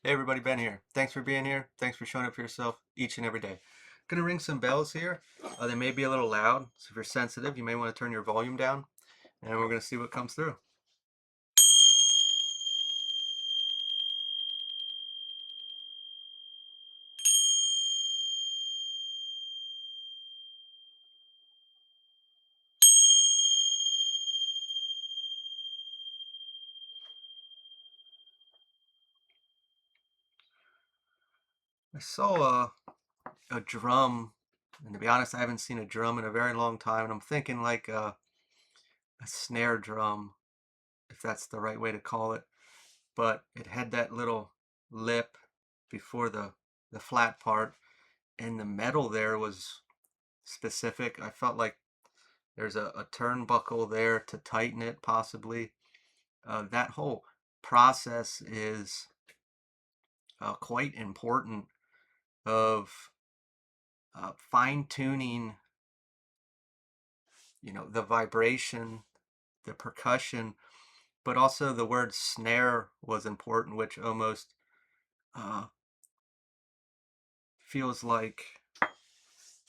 Hey everybody, Ben here. Thanks for being here. Thanks for showing up for yourself each and every day. Gonna ring some bells here. They may be a little loud, so if you're sensitive, you may want to turn your volume down, and we're gonna see what comes through. I saw a drum, and to be honest, I haven't seen a drum in a very long time, and I'm thinking like a snare drum, if that's the right way to call it. But it had that little lip before the flat part, and the metal there was specific. I felt like there's a turnbuckle there to tighten it, possibly. That whole process is quite important of fine tuning, the vibration, the percussion, but also the word snare was important, which almost uh, feels like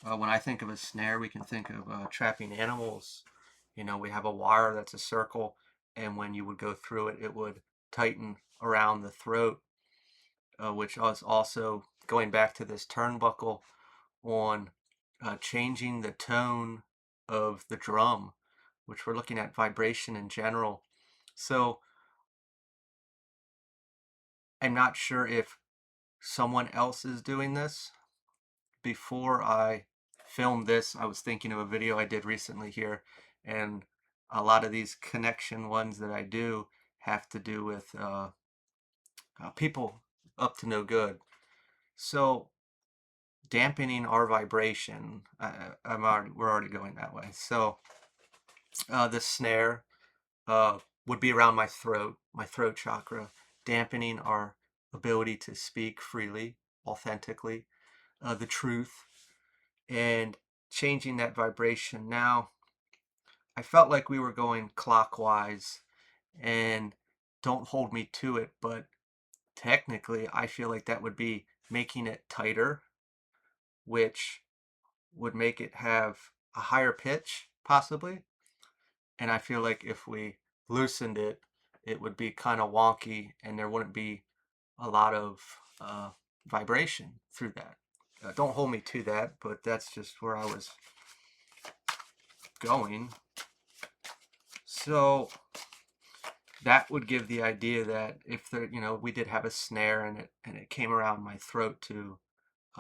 when I think of a snare, we can think of trapping animals. We have a wire that's a circle, and when you would go through it, it would tighten around the throat, which was also going back to this turnbuckle on changing the tone of the drum, which we're looking at vibration in general. So I'm not sure if someone else is doing this. Before I filmed this, I was thinking of a video I did recently here, and a lot of these connection ones that I do have to do with people up to no good. So dampening our vibration, we're already going that way. So the snare would be around my throat chakra, dampening our ability to speak freely, authentically, the truth, and changing that vibration. Now, I felt like we were going clockwise, and don't hold me to it, but technically, I feel like that would be making it tighter, which would make it have a higher pitch, possibly. And I feel like if we loosened it, it would be kind of wonky and there wouldn't be a lot of vibration through that. Don't hold me to that, but that's just where I was going. So that would give the idea that if we did have a snare and it came around my throat to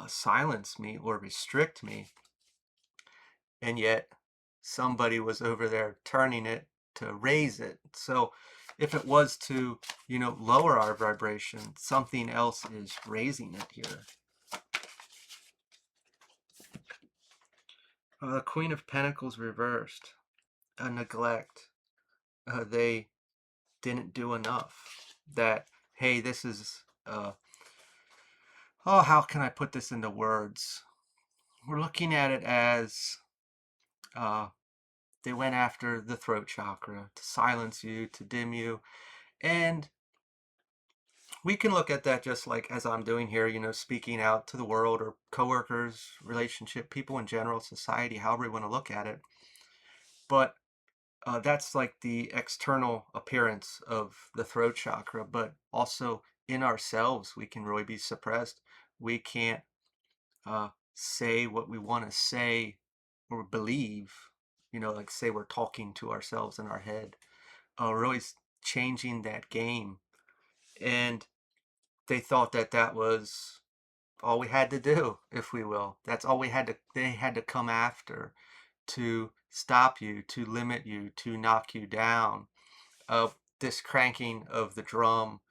silence me or restrict me, and yet somebody was over there turning it to raise it. So if it was to, lower our vibration, something else is raising it here. The Queen of Pentacles reversed, a neglect. They didn't do enough. That, hey, this is, oh, how can I put this into words? We're looking at it as they went after the throat chakra to silence you, to dim you. And we can look at that just like as I'm doing here, speaking out to the world or coworkers, relationship, people in general, society, however we want to look at it. But that's like the external appearance of the throat chakra, but also in ourselves, we can really be suppressed. We can't say what we want to say or believe, like say we're talking to ourselves in our head. We're always changing that game. And they thought that that was all we had to do, if we will. That's all they had to come after to stop you, to limit you, to knock you down. This cranking of the drum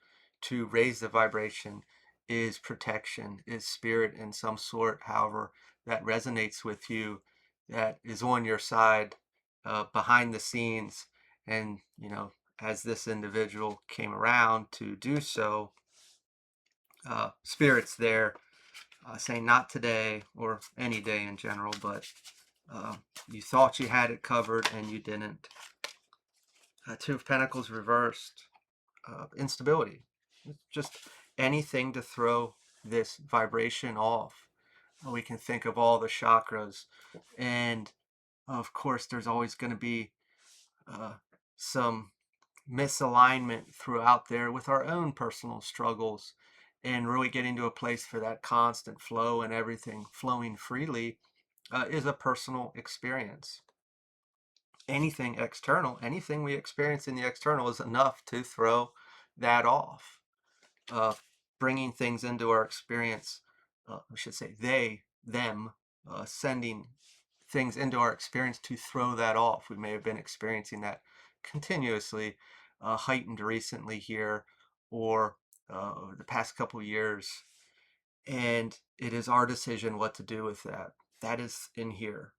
to raise the vibration is protection, is spirit in some sort, however, that resonates with you, that is on your side, behind the scenes. And, as this individual came around to do so, spirits there saying not today or any day in general, but you thought you had it covered and you didn't. Two of Pentacles reversed, instability. It's just anything to throw this vibration off. We can think of all the chakras, and of course, there's always going to be some misalignment throughout there with our own personal struggles, and really getting to a place for that constant flow and everything flowing freely is a personal experience. Anything external, anything we experience in the external is enough to throw that off. uh, Bringing things into our experience, I should say them, sending things into our experience to throw that off. We may have been experiencing that continuously, heightened recently here, or over the past couple years, and it is our decision what to do with that. That is in here.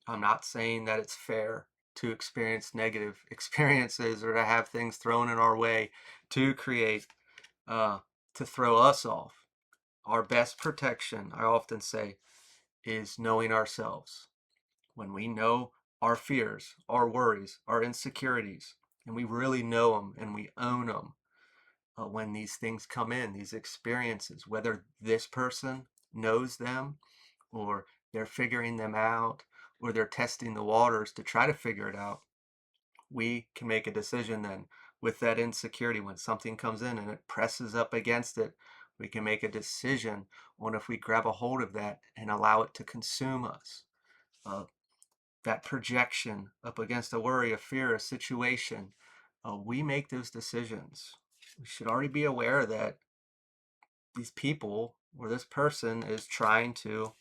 I'm not saying that it's fair to experience negative experiences or to have things thrown in our way to create uh, to throw us off. Our best protection, I often say, is knowing ourselves. When we know our fears, our worries, our insecurities, and we really know them and we own them, when these things come in, these experiences, whether this person knows them or they're figuring them out or they're testing the waters to try to figure it out, we can make a decision then with that insecurity. When something comes in and it presses up against it, we can make a decision on if we grab a hold of that and allow it to consume us. uh, that projection up against a worry, a fear, a situation, we make those decisions. We should already be aware that these people or this person is trying to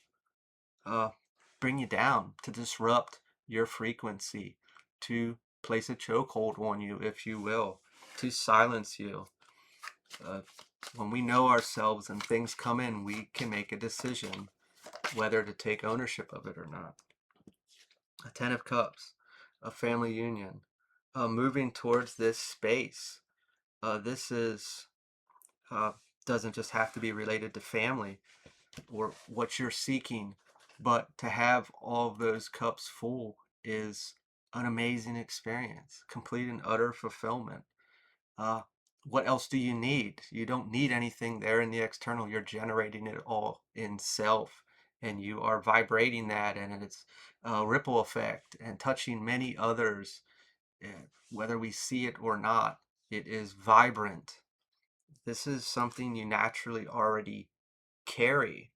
uh, bring you down, to disrupt your frequency, to place a chokehold on you, if you will, to silence you. Uh, when we know ourselves and things come in, we can make a decision whether to take ownership of it or not. A Ten of Cups, a family union, moving towards this space. This is uh, doesn't just have to be related to family or what you're seeking, but to have all of those cups full is an amazing experience, complete and utter fulfillment. Uh, what else do you need? You don't need anything there in the external. You're generating it all in self, and you are vibrating that, and it's a ripple effect and touching many others. Whether we see it or not, it is vibrant. This is something you naturally already carry,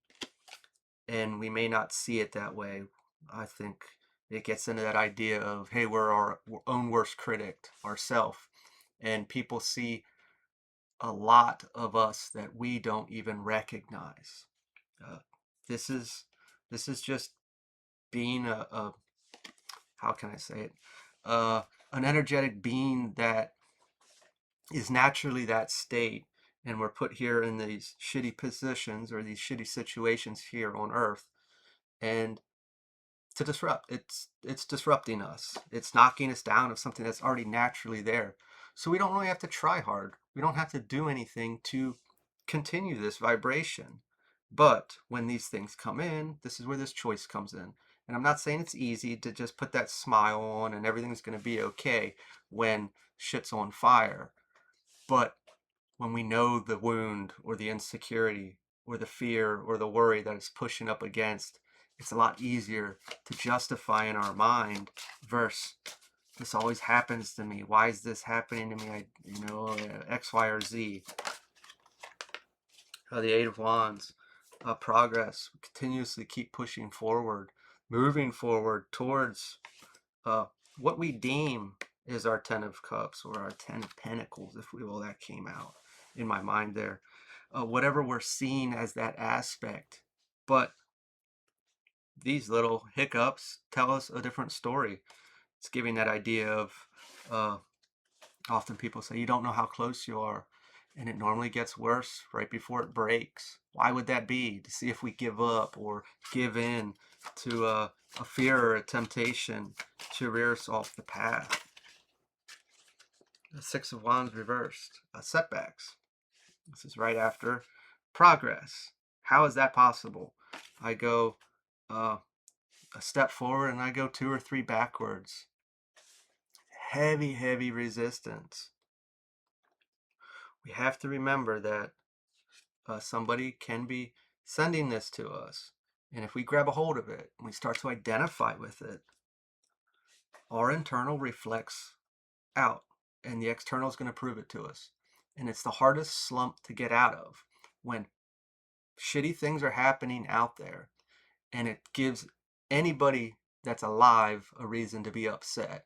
and we may not see it that way. I think it gets into that idea of, hey, we're our own worst critic, ourself, and people see a lot of us that we don't even recognize. Uh, this is this is just being a how can I say it? Uh, an energetic being that is naturally that state, and we're put here in these shitty positions or these shitty situations here on Earth, and to disrupt. It's disrupting us. It's knocking us down of something that's already naturally there. So we don't really have to try hard. We don't have to do anything to continue this vibration. But when these things come in, this is where this choice comes in. And I'm not saying it's easy to just put that smile on and everything's going to be okay when shit's on fire. But when we know the wound or the insecurity or the fear or the worry that it's pushing up against, it's a lot easier to justify in our mind versus this always happens to me. Why is this happening to me? X, Y, or Z. The Eight of Wands, progress. We continuously keep pushing forward, moving forward towards uh, what we deem is our Ten of Cups or our Ten of Pentacles, if we will. That came out in my mind there. Whatever we're seeing as that aspect. But these little hiccups tell us a different story. It's giving that idea of, uh, often people say, you don't know how close you are. And it normally gets worse right before it breaks. Why would that be? To see if we give up or give in to a fear or a temptation to rear us off the path. The Six of Wands reversed. Setbacks. This is right after progress. How is that possible? I go a step forward and I go two or three backwards. Heavy resistance. We have to remember that Somebody can be sending this to us. And if we grab a hold of it and we start to identify with it, our internal reflects out and the external is going to prove it to us. And it's the hardest slump to get out of when shitty things are happening out there, and it gives anybody that's alive a reason to be upset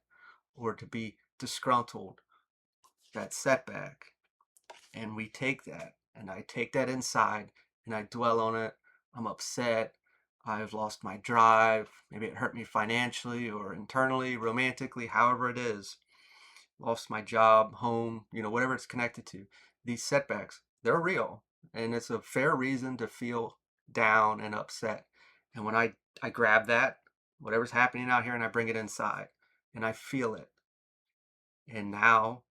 or to be disgruntled, that setback. And we take that, and I take that inside and I dwell on it. I'm upset. I've lost my drive. Maybe it hurt me financially or internally, romantically, however it is. Lost my job, home, whatever it's connected to. These setbacks, they're real. And it's a fair reason to feel down and upset. And when I grab that, whatever's happening out here, and I bring it inside and I feel it. And now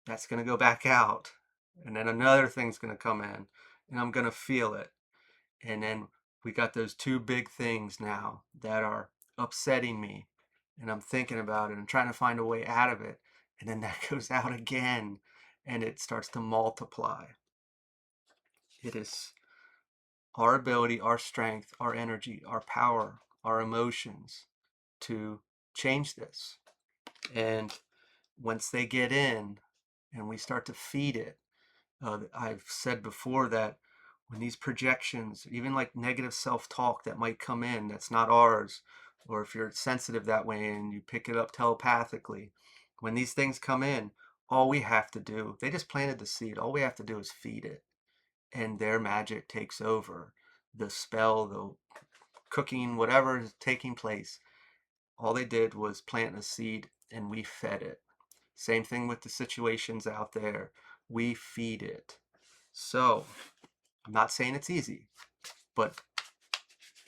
that's going to go back out. And then another thing's going to come in and I'm going to feel it. And then we got those two big things now that are upsetting me. And I'm thinking about it and trying to find a way out of it. And then that goes out again and it starts to multiply. It is our ability, our strength, our energy, our power, our emotions to change this. And once they get in and we start to feed it, I've said before that when these projections, even like negative self-talk that might come in that's not ours, or if you're sensitive that way and you pick it up telepathically, when these things come in, all we have to do, they just planted the seed, all we have to do is feed it, and their magic takes over. The spell, the cooking, whatever is taking place, all they did was plant a seed and we fed it. Same thing with the situations out there. We feed it. So, I'm not saying it's easy, but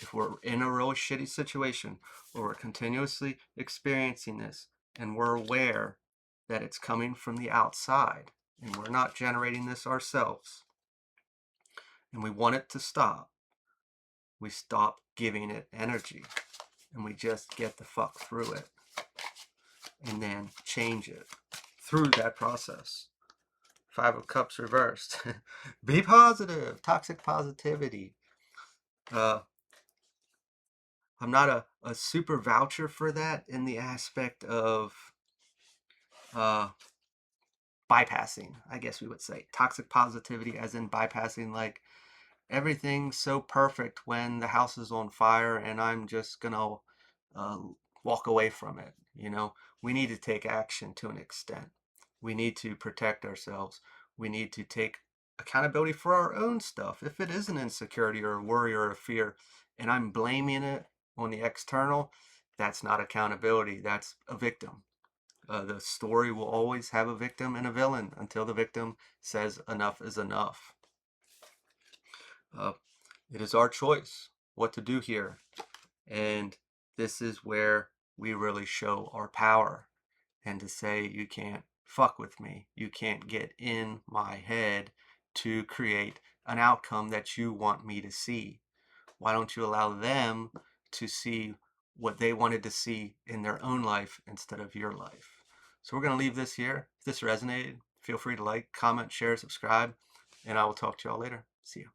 if we're in a really shitty situation or we're continuously experiencing this and we're aware that it's coming from the outside and we're not generating this ourselves and we want it to stop, we stop giving it energy and we just get the fuck through it and then change it through that process. Five of Cups reversed. Be positive. Toxic positivity. I'm not a super voucher for that in the aspect of uh, bypassing, I guess we would say. Toxic positivity as in bypassing, like everything's so perfect when the house is on fire and I'm just gonna uh, walk away from it. We need to take action to an extent. We need to protect ourselves. We need to take accountability for our own stuff. If it is an insecurity or a worry or a fear, and I'm blaming it on the external, that's not accountability. That's a victim. The story will always have a victim and a villain until the victim says enough is enough. It is our choice what to do here. And this is where we really show our power. And to say, you can't fuck with me. You can't get in my head to create an outcome that you want me to see. Why don't you allow them to see what they wanted to see in their own life instead of your life? So we're going to leave this here. If this resonated, feel free to like, comment, share, subscribe, and I will talk to y'all later. See you.